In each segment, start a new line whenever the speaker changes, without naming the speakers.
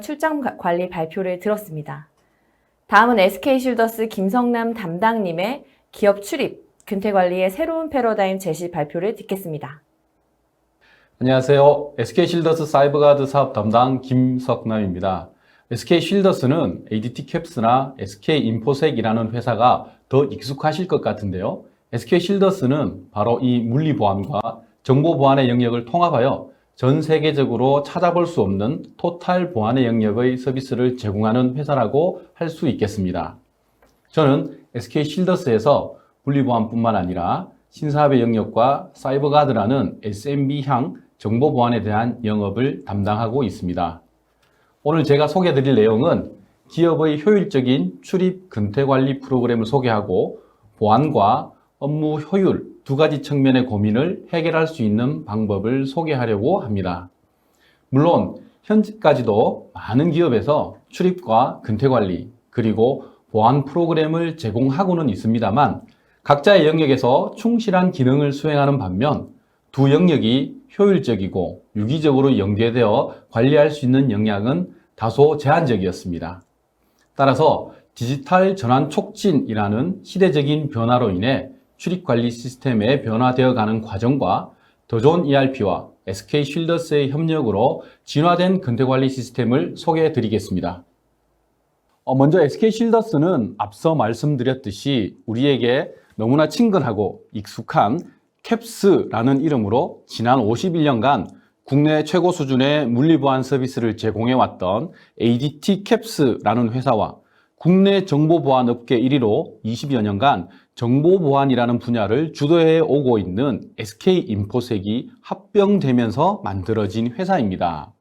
출장 관리 발표를 들었습니다. 다음은 SK쉴더스 김성남 담당님의 기업 출입, 근태관리의 새로운 패러다임 제시 발표를 듣겠습니다.
안녕하세요. SK쉴더스 사이버가드 사업 담당 김석남입니다. SK쉴더스는 ADT캡스나 SK인포색이라는 회사가 더 익숙하실 것 같은데요. SK쉴더스는 바로 이 물리보안과 정보보안의 영역을 통합하여 전 세계적으로 찾아볼 수 없는 토탈 보안의 영역의 서비스를 제공하는 회사라고 할 수 있겠습니다. 저는 SK쉴더스에서 물리보안뿐만 아니라 신사업의 영역과 사이버가드라는 SMB향 정보보안에 대한 영업을 담당하고 있습니다. 오늘 제가 소개해드릴 내용은 기업의 효율적인 출입 근태관리 프로그램을 소개하고 보안과 업무 효율 두 가지 측면의 고민을 해결할 수 있는 방법을 소개하려고 합니다. 물론 현재까지도 많은 기업에서 출입과 근태관리 그리고 보안 프로그램을 제공하고는 있습니다만 각자의 영역에서 충실한 기능을 수행하는 반면 두 영역이 효율적이고 유기적으로 연계되어 관리할 수 있는 역량은 다소 제한적이었습니다. 따라서 디지털 전환 촉진이라는 시대적인 변화로 인해 출입관리 시스템에 변화되어 가는 과정과 더 좋은 ERP와 SK쉴더스의 협력으로 진화된 근태관리 시스템을 소개해 드리겠습니다. 먼저 SK쉴더스는 앞서 말씀드렸듯이 우리에게 너무나 친근하고 익숙한 캡스라는 이름으로 지난 51년간 국내 최고 수준의 물리보안 서비스를 제공해왔던 ADT캡스라는 회사와 국내 정보보안 업계 1위로 20여 년간 정보보안이라는 분야를 주도해 오고 있는 SK인포색이 합병되면서 만들어진 회사입니다.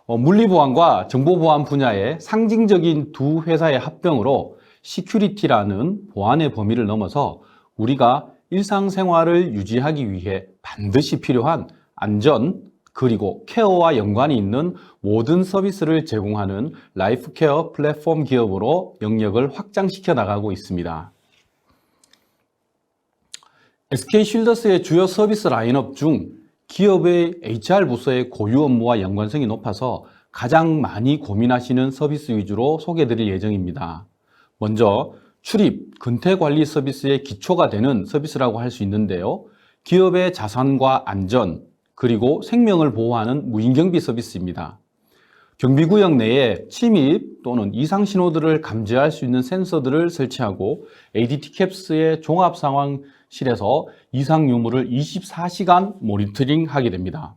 물리보안과 정보보안 분야의 상징적인 두 회사의 합병으로 시큐리티라는 보안의 범위를 넘어서 우리가 일상생활을 유지하기 위해 반드시 필요한 안전 그리고 케어와 연관이 있는 모든 서비스를 제공하는 라이프케어 플랫폼 기업으로 영역을 확장시켜 나가고 있습니다. SK쉴더스의 주요 서비스 라인업 중 기업의 HR 부서의 고유 업무와 연관성이 높아서 가장 많이 고민하시는 서비스 위주로 소개해드릴 예정입니다. 먼저 출입, 근태관리 서비스의 기초가 되는 서비스라고 할 수 있는데요. 기업의 자산과 안전, 그리고 생명을 보호하는 무인경비 서비스입니다. 경비구역 내에 침입 또는 이상 신호들을 감지할 수 있는 센서들을 설치하고 ADT캡스의 종합상황실에서 이상 유무를 24시간 모니터링하게 됩니다.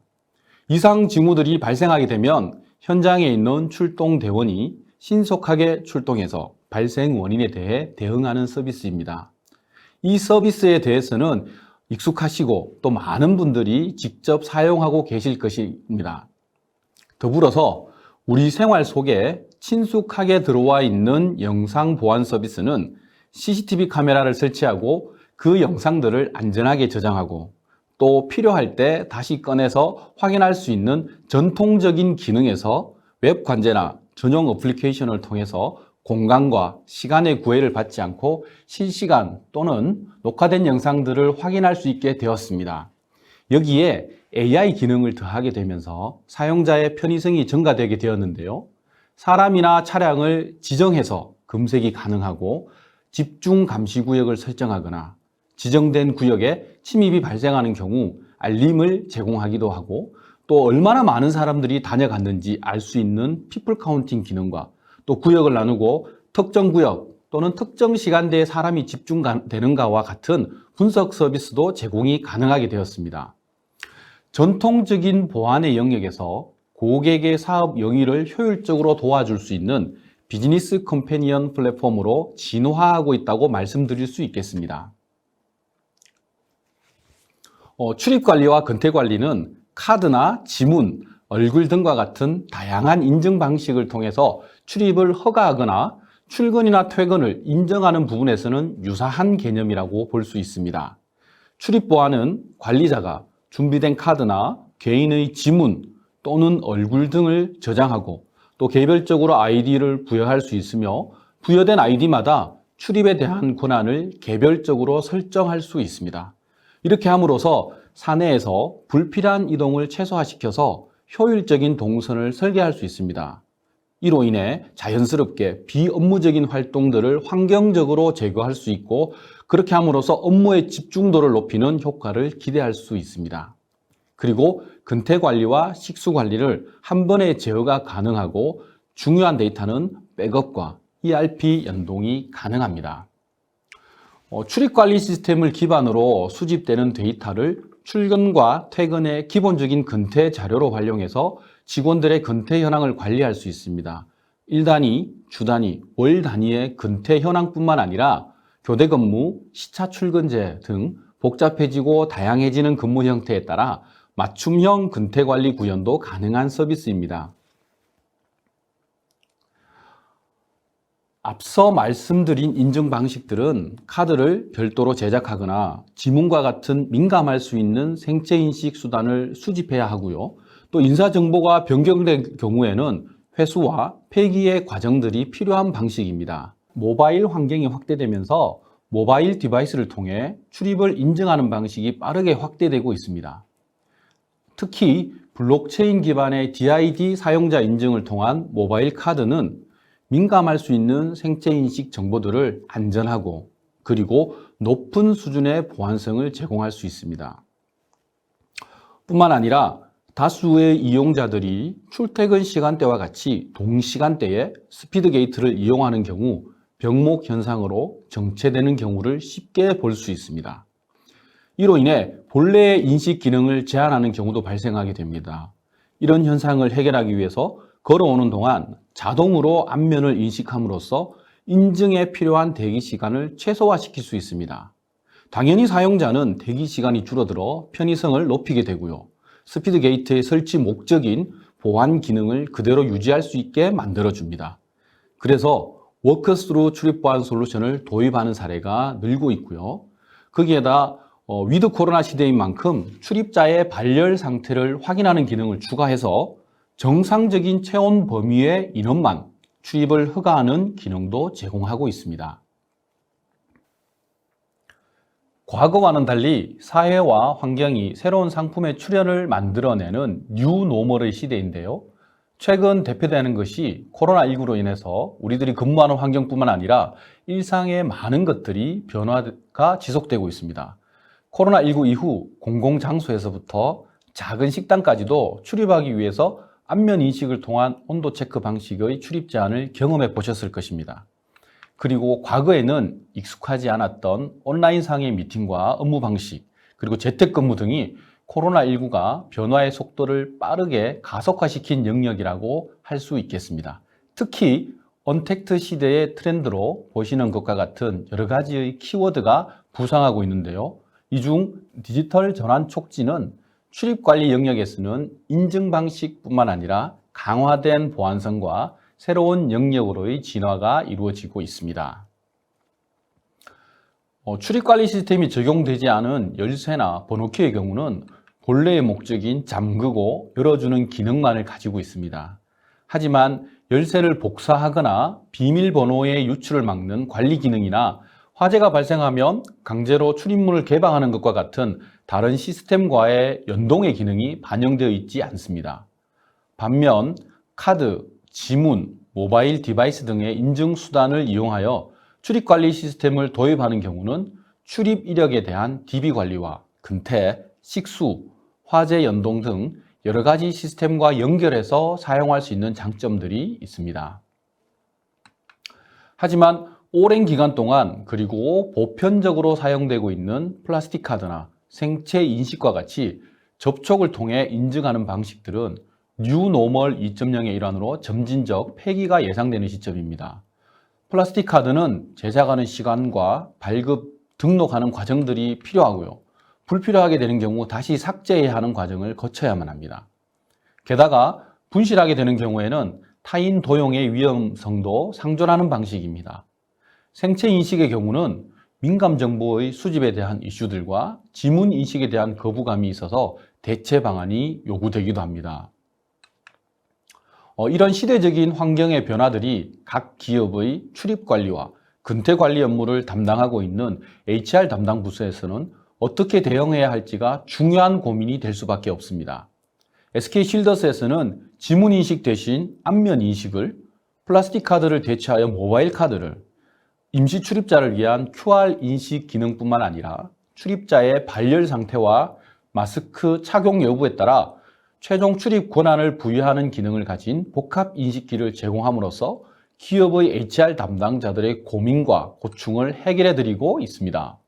이상 징후들이 발생하게 되면 현장에 있는 출동 대원이 신속하게 출동해서 발생 원인에 대해 대응하는 서비스입니다. 이 서비스에 대해서는 익숙하시고 또 많은 분들이 직접 사용하고 계실 것입니다. 더불어서 우리 생활 속에 친숙하게 들어와 있는 영상 보안 서비스는 CCTV 카메라를 설치하고 그 영상들을 안전하게 저장하고 또 필요할 때 다시 꺼내서 확인할 수 있는 전통적인 기능에서 웹 관제나 전용 어플리케이션을 통해서 공간과 시간의 구애를 받지 않고 실시간 또는 녹화된 영상들을 확인할 수 있게 되었습니다. 여기에 AI 기능을 더하게 되면서 사용자의 편의성이 증가되게 되었는데요. 사람이나 차량을 지정해서 검색이 가능하고 집중 감시 구역을 설정하거나 지정된 구역에 침입이 발생하는 경우 알림을 제공하기도 하고 또 얼마나 많은 사람들이 다녀갔는지 알 수 있는 피플 카운팅 기능과 또 구역을 나누고 특정 구역 또는 특정 시간대에 사람이 집중되는가와 같은 분석 서비스도 제공이 가능하게 되었습니다. 전통적인 보안의 영역에서 고객의 사업 영위를 효율적으로 도와줄 수 있는 비즈니스 컴패니언 플랫폼으로 진화하고 있다고 말씀드릴 수 있겠습니다. 출입관리와 근태관리는 카드나 지문, 얼굴 등과 같은 다양한 인증 방식을 통해서 출입을 허가하거나 출근이나 퇴근을 인정하는 부분에서는 유사한 개념이라고 볼 수 있습니다. 출입 보안은 관리자가 준비된 카드나 개인의 지문 또는 얼굴 등을 저장하고 또 개별적으로 아이디를 부여할 수 있으며 부여된 아이디마다 출입에 대한 권한을 개별적으로 설정할 수 있습니다. 이렇게 함으로써 사내에서 불필요한 이동을 최소화시켜서 효율적인 동선을 설계할 수 있습니다. 이로 인해 자연스럽게 비업무적인 활동들을 환경적으로 제거할 수 있고 그렇게 함으로써 업무의 집중도를 높이는 효과를 기대할 수 있습니다. 그리고 근태 관리와 식수 관리를 한 번에 제어가 가능하고 중요한 데이터는 백업과 ERP 연동이 가능합니다. 출입 관리 시스템을 기반으로 수집되는 데이터를 출근과 퇴근의 기본적인 근태 자료로 활용해서 직원들의 근태 현황을 관리할 수 있습니다. 일 단위, 주 단위, 월 단위의 근태 현황뿐만 아니라 교대 근무, 시차 출근제 등 복잡해지고 다양해지는 근무 형태에 따라 맞춤형 근태 관리 구현도 가능한 서비스입니다. 앞서 말씀드린 인증 방식들은 카드를 별도로 제작하거나 지문과 같은 민감할 수 있는 생체 인식 수단을 수집해야 하고요. 또 인사 정보가 변경된 경우에는 회수와 폐기의 과정들이 필요한 방식입니다. 모바일 환경이 확대되면서 모바일 디바이스를 통해 출입을 인증하는 방식이 빠르게 확대되고 있습니다. 특히 블록체인 기반의 DID 사용자 인증을 통한 모바일 카드는 민감할 수 있는 생체 인식 정보들을 안전하고 그리고 높은 수준의 보안성을 제공할 수 있습니다. 뿐만 아니라 다수의 이용자들이 출퇴근 시간대와 같이 동시간대에 스피드 게이트를 이용하는 경우 병목 현상으로 정체되는 경우를 쉽게 볼 수 있습니다. 이로 인해 본래의 인식 기능을 제한하는 경우도 발생하게 됩니다. 이런 현상을 해결하기 위해서 걸어오는 동안 자동으로 안면을 인식함으로써 인증에 필요한 대기 시간을 최소화시킬 수 있습니다. 당연히 사용자는 대기 시간이 줄어들어 편의성을 높이게 되고요. 스피드 게이트의 설치 목적인 보안 기능을 그대로 유지할 수 있게 만들어줍니다. 그래서 워크스루 출입 보안 솔루션을 도입하는 사례가 늘고 있고요. 거기에다 위드 코로나 시대인 만큼 출입자의 발열 상태를 확인하는 기능을 추가해서 정상적인 체온 범위의 인원만 출입을 허가하는 기능도 제공하고 있습니다. 과거와는 달리 사회와 환경이 새로운 상품의 출현을 만들어내는 뉴노멀의 시대인데요. 최근 대표되는 것이 코로나19로 인해서 우리들이 근무하는 환경뿐만 아니라 일상의 많은 것들이 변화가 지속되고 있습니다. 코로나19 이후 공공장소에서부터 작은 식당까지도 출입하기 위해서 안면 인식을 통한 온도 체크 방식의 출입 제한을 경험해 보셨을 것입니다. 그리고 과거에는 익숙하지 않았던 온라인상의 미팅과 업무 방식, 그리고 재택근무 등이 코로나19가 변화의 속도를 빠르게 가속화시킨 영역이라고 할 수 있겠습니다. 특히 언택트 시대의 트렌드로 보시는 것과 같은 여러 가지의 키워드가 부상하고 있는데요. 이 중 디지털 전환 촉진은 출입관리 영역에서는 인증 방식뿐만 아니라 강화된 보안성과 새로운 영역으로의 진화가 이루어지고 있습니다. 출입관리 시스템이 적용되지 않은 열쇠나 번호키의 경우는 본래의 목적인 잠그고 열어주는 기능만을 가지고 있습니다. 하지만 열쇠를 복사하거나 비밀번호의 유출을 막는 관리 기능이나 화재가 발생하면 강제로 출입문을 개방하는 것과 같은 다른 시스템과의 연동의 기능이 반영되어 있지 않습니다. 반면 카드, 지문, 모바일 디바이스 등의 인증 수단을 이용하여 출입관리 시스템을 도입하는 경우는 출입 이력에 대한 DB 관리와 근태, 식수, 화재 연동 등 여러 가지 시스템과 연결해서 사용할 수 있는 장점들이 있습니다. 하지만 오랜 기간 동안 그리고 보편적으로 사용되고 있는 플라스틱 카드나 생체 인식과 같이 접촉을 통해 인증하는 방식들은 뉴노멀 2.0의 일환으로 점진적 폐기가 예상되는 시점입니다. 플라스틱 카드는 제작하는 시간과 발급, 등록하는 과정들이 필요하고요. 불필요하게 되는 경우 다시 삭제해야 하는 과정을 거쳐야만 합니다. 게다가 분실하게 되는 경우에는 타인 도용의 위험성도 상존하는 방식입니다. 생체 인식의 경우는 민감 정보의 수집에 대한 이슈들과 지문 인식에 대한 거부감이 있어서 대체 방안이 요구되기도 합니다. 이런 시대적인 환경의 변화들이 각 기업의 출입 관리와 근태 관리 업무를 담당하고 있는 HR 담당 부서에서는 어떻게 대응해야 할지가 중요한 고민이 될 수밖에 없습니다. SK쉴더스에서는 지문인식 대신 안면인식을, 플라스틱 카드를 대체하여 모바일 카드를, 임시 출입자를 위한 QR 인식 기능뿐만 아니라 출입자의 발열 상태와 마스크 착용 여부에 따라 최종 출입 권한을 부여하는 기능을 가진 복합 인식기를 제공함으로써 기업의 HR 담당자들의 고민과 고충을 해결해 드리고 있습니다.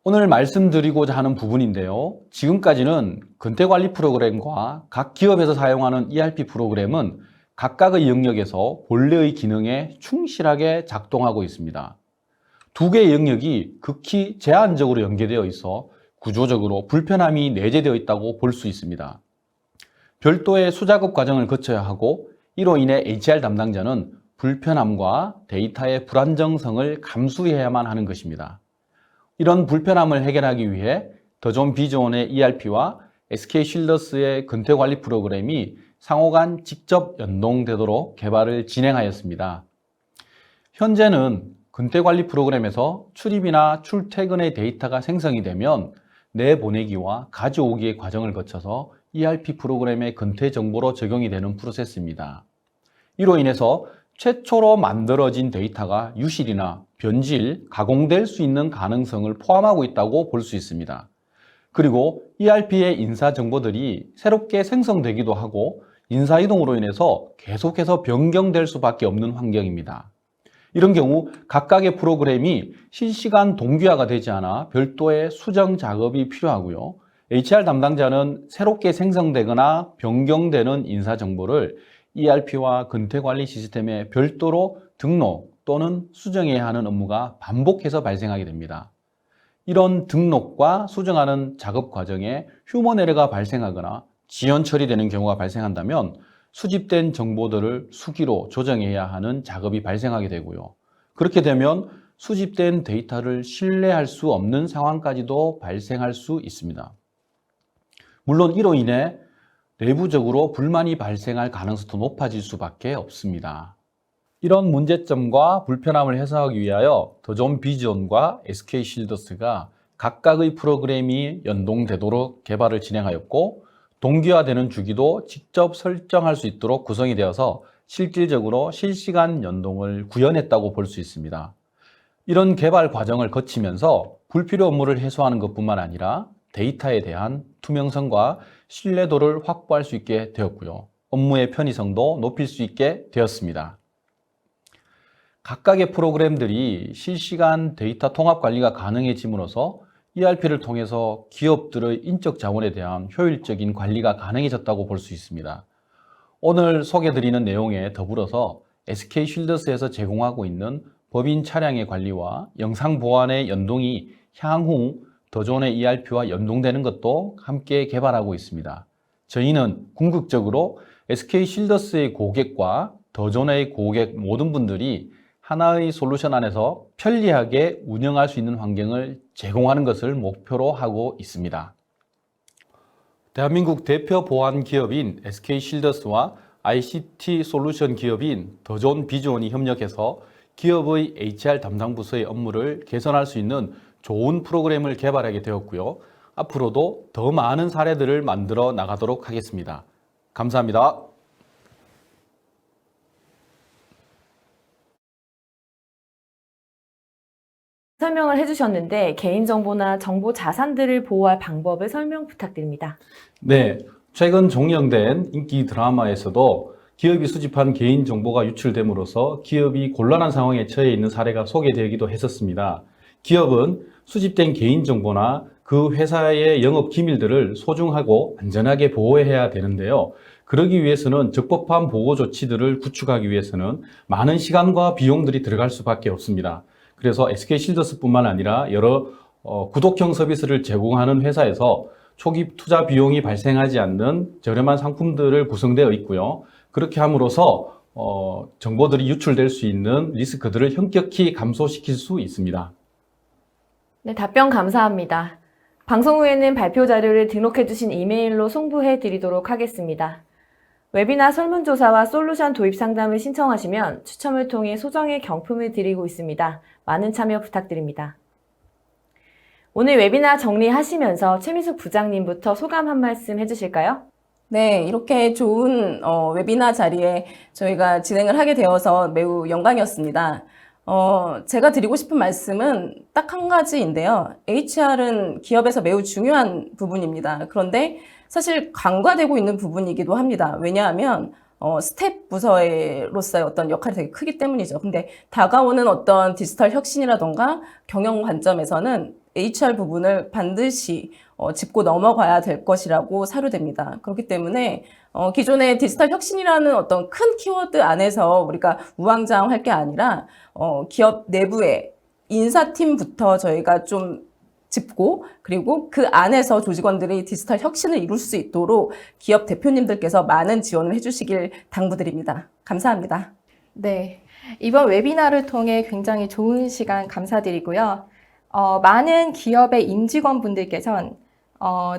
오늘 말씀드리고자 하는 부분인데요. 지금까지는 근태관리 프로그램과 각 기업에서 사용하는 ERP 프로그램은 각각의 영역에서 본래의 기능에 충실하게 작동하고 있습니다. 두 개의 영역이 극히 제한적으로 연계되어 있어 구조적으로 불편함이 내재되어 있다고 볼 수 있습니다. 별도의 수작업 과정을 거쳐야 하고 이로 인해 HR 담당자는 불편함과 데이터의 불안정성을 감수해야만 하는 것입니다. 이런 불편함을 해결하기 위해 더존 비즈온의 ERP와 SK쉴더스의 근태관리 프로그램이 상호간 직접 연동되도록 개발을 진행하였습니다. 현재는 근태관리 프로그램에서 출입이나 출퇴근의 데이터가 생성이 되면 내보내기와 가져오기의 과정을 거쳐서 ERP 프로그램의 근태 정보로 적용이 되는 프로세스입니다. 이로 인해서 최초로 만들어진 데이터가 유실이나 변질, 가공될 수 있는 가능성을 포함하고 있다고 볼 수 있습니다. 그리고 ERP의 인사 정보들이 새롭게 생성되기도 하고 인사이동으로 인해서 계속해서 변경될 수밖에 없는 환경입니다. 이런 경우 각각의 프로그램이 실시간 동기화가 되지 않아 별도의 수정 작업이 필요하고요. HR 담당자는 새롭게 생성되거나 변경되는 인사 정보를 ERP와 근태관리 시스템에 별도로 등록 또는 수정해야 하는 업무가 반복해서 발생하게 됩니다. 이런 등록과 수정하는 작업 과정에 휴먼 에러가 발생하거나 지연 처리되는 경우가 발생한다면 수집된 정보들을 수기로 조정해야 하는 작업이 발생하게 되고요. 그렇게 되면 수집된 데이터를 신뢰할 수 없는 상황까지도 발생할 수 있습니다. 물론 이로 인해 내부적으로 불만이 발생할 가능성도 높아질 수밖에 없습니다. 이런 문제점과 불편함을 해소하기 위하여 더존 비즈온과 SK쉴더스가 각각의 프로그램이 연동되도록 개발을 진행하였고 동기화되는 주기도 직접 설정할 수 있도록 구성이 되어서 실질적으로 실시간 연동을 구현했다고 볼 수 있습니다. 이런 개발 과정을 거치면서 불필요 업무를 해소하는 것뿐만 아니라 데이터에 대한 투명성과 신뢰도를 확보할 수 있게 되었고요. 업무의 편의성도 높일 수 있게 되었습니다. 각각의 프로그램들이 실시간 데이터 통합 관리가 가능해짐으로써 ERP를 통해서 기업들의 인적 자원에 대한 효율적인 관리가 가능해졌다고 볼 수 있습니다. 오늘 소개드리는 내용에 더불어서 SK쉴더스에서 제공하고 있는 법인 차량의 관리와 영상 보안의 연동이 향후 더존의 ERP와 연동되는 것도 함께 개발하고 있습니다. 저희는 궁극적으로 SK쉴더스의 고객과 더존의 고객 모든 분들이 하나의 솔루션 안에서 편리하게 운영할 수 있는 환경을 제공하는 것을 목표로 하고 있습니다. 대한민국 대표 보안 기업인 SK쉴더스와 ICT 솔루션 기업인 더존 비즈온이 협력해서 기업의 HR 담당 부서의 업무를 개선할 수 있는 좋은 프로그램을 개발하게 되었고요. 앞으로도 더 많은 사례들을 만들어 나가도록 하겠습니다. 감사합니다.
설명을 해주셨는데 개인정보나 정보 자산들을 보호할 방법을 설명 부탁드립니다.
네, 최근 종영된 인기 드라마에서도 기업이 수집한 개인정보가 유출됨으로써 기업이 곤란한 상황에 처해 있는 사례가 소개되기도 했었습니다. 기업은 수집된 개인정보나 그 회사의 영업 기밀들을 소중하고 안전하게 보호해야 되는데요. 그러기 위해서는 적법한 보호 조치들을 구축하기 위해서는 많은 시간과 비용들이 들어갈 수밖에 없습니다. 그래서 SK쉴더스뿐만 아니라 여러 구독형 서비스를 제공하는 회사에서 초기 투자 비용이 발생하지 않는 저렴한 상품들을 구성되어 있고요. 그렇게 함으로써 정보들이 유출될 수 있는 리스크들을 현격히 감소시킬 수 있습니다.
네, 답변 감사합니다. 방송 후에는 발표 자료를 등록해 주신 이메일로 송부해 드리도록 하겠습니다. 웹이나 설문조사와 솔루션 도입 상담을 신청하시면 추첨을 통해 소정의 경품을 드리고 있습니다. 많은 참여 부탁드립니다. 오늘 웨비나 정리하시면서 최민숙 부장님부터 소감 한 말씀 해주실까요?
네, 이렇게 좋은 웨비나 자리에 저희가 진행을 하게 되어서 매우 영광이었습니다. 제가 드리고 싶은 말씀은 딱 한 가지인데요. HR은 기업에서 매우 중요한 부분입니다. 그런데 사실 간과되고 있는 부분이기도 합니다. 왜냐하면 스텝 부서로서의 어떤 역할이 되게 크기 때문이죠. 근데 다가오는 어떤 디지털 혁신이라던가 경영 관점에서는 HR 부분을 반드시 짚고 넘어가야 될 것이라고 사료됩니다. 그렇기 때문에 기존의 디지털 혁신이라는 어떤 큰 키워드 안에서 우리가 우왕좌왕할 게 아니라 기업 내부의 인사팀부터 저희가 좀 짚고 그리고 그 안에서 조직원들이 디지털 혁신을 이룰 수 있도록 기업 대표님들께서 많은 지원을 해주시길 당부드립니다. 감사합니다.
네, 이번 웨비나를 통해 굉장히 좋은 시간 감사드리고요. 많은 기업의 임직원분들께서는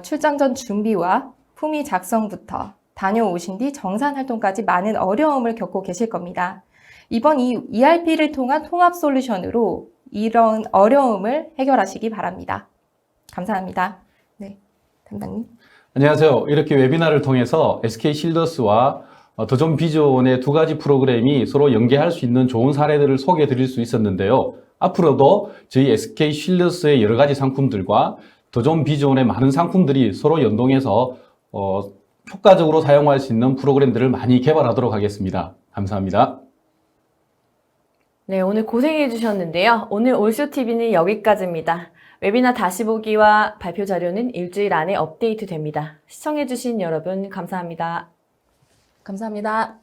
출장 전 준비와 품위 작성부터 다녀오신 뒤 정산 활동까지 많은 어려움을 겪고 계실 겁니다. 이번 이 ERP를 통한 통합 솔루션으로 이런 어려움을 해결하시기 바랍니다. 감사합니다. 네, 담당님.
안녕하세요. 이렇게 웨비나를 통해서 SK 실더스와 더존 비전의 두 가지 프로그램이 서로 연계할 수 있는 좋은 사례들을 소개해 드릴 수 있었는데요. 앞으로도 저희 SK 실더스의 여러 가지 상품들과 더존 비전의 많은 상품들이 서로 연동해서 효과적으로 사용할 수 있는 프로그램들을 많이 개발하도록 하겠습니다. 감사합니다.
네, 오늘 고생해 주셨는데요. 오늘 올쇼TV는 여기까지입니다. 웨비나 다시 보기와 발표 자료는 일주일 안에 업데이트 됩니다. 시청해 주신 여러분 감사합니다.
감사합니다.